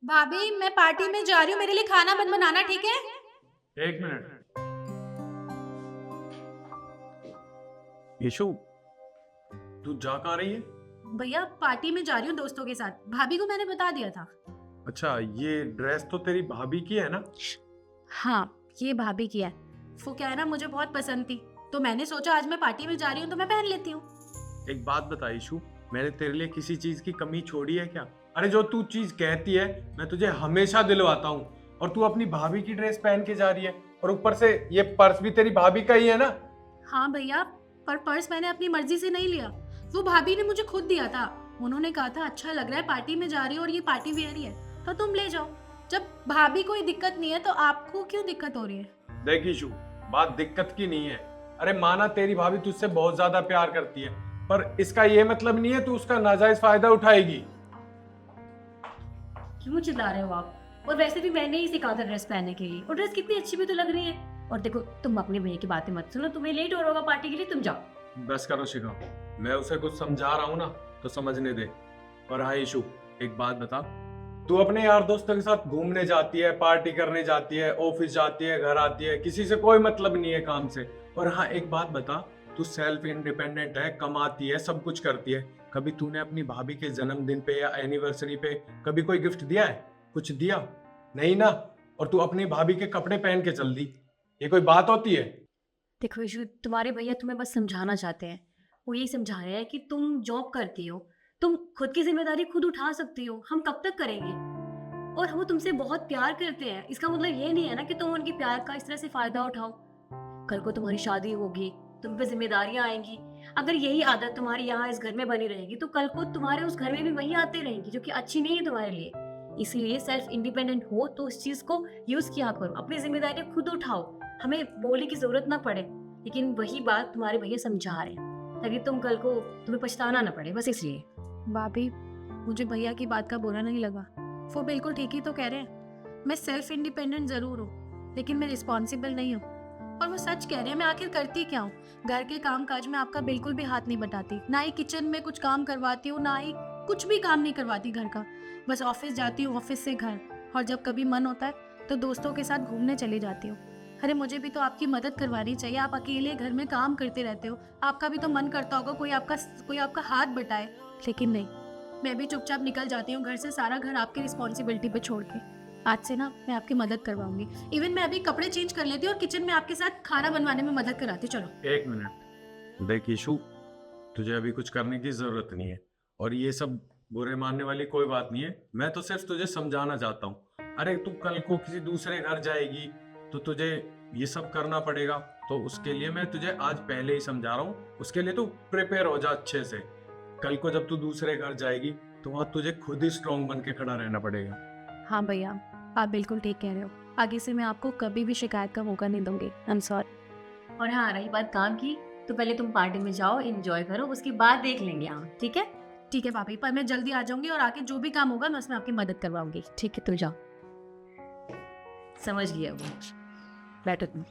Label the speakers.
Speaker 1: भाभी मैं पार्टी में जा रही हूँ, मेरे लिए खाना मत बनाना, ठीक है?
Speaker 2: एक मिनट। यशु, तू जा कहाँ रही है?
Speaker 1: भैया पार्टी में जा रही हूँ दोस्तों के साथ, भाभी को मैंने बता दिया था।
Speaker 2: अच्छा, ये ड्रेस तो तेरी भाभी की है ना?
Speaker 1: हाँ ये भाभी की है। वो क्या है ना, मुझे बहुत पसंद थी तो मैंने सोचा आज मैं पार्टी में जा रही हूँ तो मैं पहन लेती हूँ।
Speaker 2: एक बात बता यशु, मैंने तेरे लिए किसी चीज की कमी छोड़ी है क्या? अरे जो तू चीज कहती है मैं तुझे हमेशा दिलवाता हूँ, और तू अपनी भाभी की ड्रेस पहन के जा रही है, और ऊपर से ये पर्स भी तेरी भाभी का ही है ना?
Speaker 1: हाँ भैया, पर पर्स मैंने अपनी मर्जी से नहीं लिया, वो भाभी ने मुझे खुद दिया था। उन्होंने कहा था अच्छा लग रहा है पार्टी में जा रही हो और ये पार्टी वेयर ही है तो तुम ले जाओ। जब भाभी कोई दिक्कत नहीं है तो आपको क्यों दिक्कत हो रही है?
Speaker 2: देख यशु, बात दिक्कत की नहीं है। अरे माना तेरी भाभी तुझसे बहुत ज्यादा प्यार करती है, पर इसका ये मतलब नहीं है तू उसका नाजायज फायदा उठाएगी।
Speaker 3: क्यों चिल्ला रहे हो आप? और वैसे भी मैंने ही सिखा था ड्रेस पहनने के लिए, और ड्रेस कितनी अच्छी भी तो लग रही है। और देखो तुम अपने भैया की बातें मत सुनो, तुम्हें लेट हो रहा होगा पार्टी के लिए, तुम जाओ।
Speaker 2: बस करो शिखा, मैं उसे कुछ समझा रहा हूँ ना, तो समझने दे। और हाँ यशु, एक बात बता, तू अपने यार दोस्तों के साथ घूमने जाती है, पार्टी करने जाती है, ऑफिस जाती है, घर आती है, किसी से कोई मतलब नहीं है काम से। और हाँ एक बात बता, तू सेल्फ इंडिपेंडेंट है, कमाती है, सब कुछ करती है। कभी तूने अपनी भाभी के जन्मदिन पे या एनिवर्सरी पे कभी कोई गिफ्ट दिया है? कुछ दिया? नहीं ना। और तू अपनी भाभी के कपड़े पहन के चल दी, ये कोई बात होती है?
Speaker 3: देखो यशु, तुम्हारे भैया तुम्हें बस समझाना चाहते हैं। वो यही समझा रहे हैं कि तुम जॉब करती हो, तुम खुद की जिम्मेदारी खुद उठा सकती हो, हम कब तक करेंगे। और वो तुमसे बहुत प्यार करते हैं, इसका मतलब ये नहीं है ना कि तुम उनके प्यार का इस तरह से फायदा उठाओ। कल को तुम्हारी शादी होगी, तुम पे जिम्मेदारियां आएंगी। अगर यही आदत तुम्हारी यहाँ इस घर में बनी रहेगी तो कल को तुम्हारे उस घर में भी वही आते रहेंगी, जो कि अच्छी नहीं है तुम्हारे लिए। इसीलिए सेल्फ इंडिपेंडेंट हो तो उस चीज को यूज किया करो, अपनी जिम्मेदारियां खुद उठाओ, हमें बोलने की जरूरत ना पड़े। लेकिन वही बात तुम्हारे भैया समझा रहे हैं ताकि तुम कल को तुम्हें पछताना ना पड़े, बस इसलिए।
Speaker 1: भाभी मुझे भैया की बात का बुरा नहीं लगा, वो बिल्कुल ठीक ही तो कह रहे हैं। मैं सेल्फ इंडिपेंडेंट जरूर हूँ लेकिन मैं रिस्पॉन्सिबल नहीं हूँ। और वो सच कह रहे हैं, मैं आखिर करती क्या हूँ? घर के काम काज में आपका बिल्कुल भी हाथ नहीं बटाती, ना ही किचन में कुछ काम करवाती हूँ, ना ही कुछ भी काम नहीं करवाती घर का। बस ऑफिस जाती हूँ, ऑफिस से घर, और जब कभी मन होता है तो दोस्तों के साथ घूमने चली जाती हूँ। अरे मुझे भी तो आपकी मदद करवानी चाहिए, आप अकेले घर में काम करते रहते हो, आपका भी तो मन करता होगा कोई आपका हाथ बटाए। लेकिन नहीं, मैं भी चुपचाप निकल जाती हूँ घर से, सारा घर आपकी रिस्पॉन्सिबिलिटी पे छोड़ के। आज से ना मैं आपकी मदद करवाऊंगी, इवन मैं अभी कपड़े चेंज कर लेती हूँ और किचन में आपके साथ खाना बनवाने में मदद कराती हूँ। चलो।
Speaker 2: एक मिनट, देख यशु, तुझे अभी कुछ करने की जरूरत नहीं है, और ये सब बुरे मानने वाली कोई बात नहीं है। मैं तो सिर्फ तुझे समझाना चाहता हूँ। अरे तू कल को किसी दूसरे घर जाएगी तो तुझे ये सब करना पड़ेगा, तो उसके लिए मैं तुझे आज पहले ही समझा रहा हूँ। उसके लिए तू प्रिपेयर हो जा अच्छे से। कल को जब तू दूसरे घर जाएगी तो वहां तुझे खुद ही स्ट्रांग बन के खड़ा रहना पड़ेगा।
Speaker 1: हाँ भैया, आप बिल्कुल ठीक कह रहे हो, आगे से मैं आपको कभी भी शिकायत का मौका नहीं दूंगी। I am sorry.
Speaker 3: और हाँ, रही बात काम की, तो पहले तुम पार्टी में जाओ, एंजॉय करो, उसके बाद देख लेंगे हम, ठीक है?
Speaker 1: ठीक है भाभी, पर मैं जल्दी आ जाऊंगी और आके जो भी काम होगा मैं उसमें आपकी मदद करवाऊंगी।
Speaker 3: ठीक है, तुम जाओ। समझ गया वो। बैठो तुम।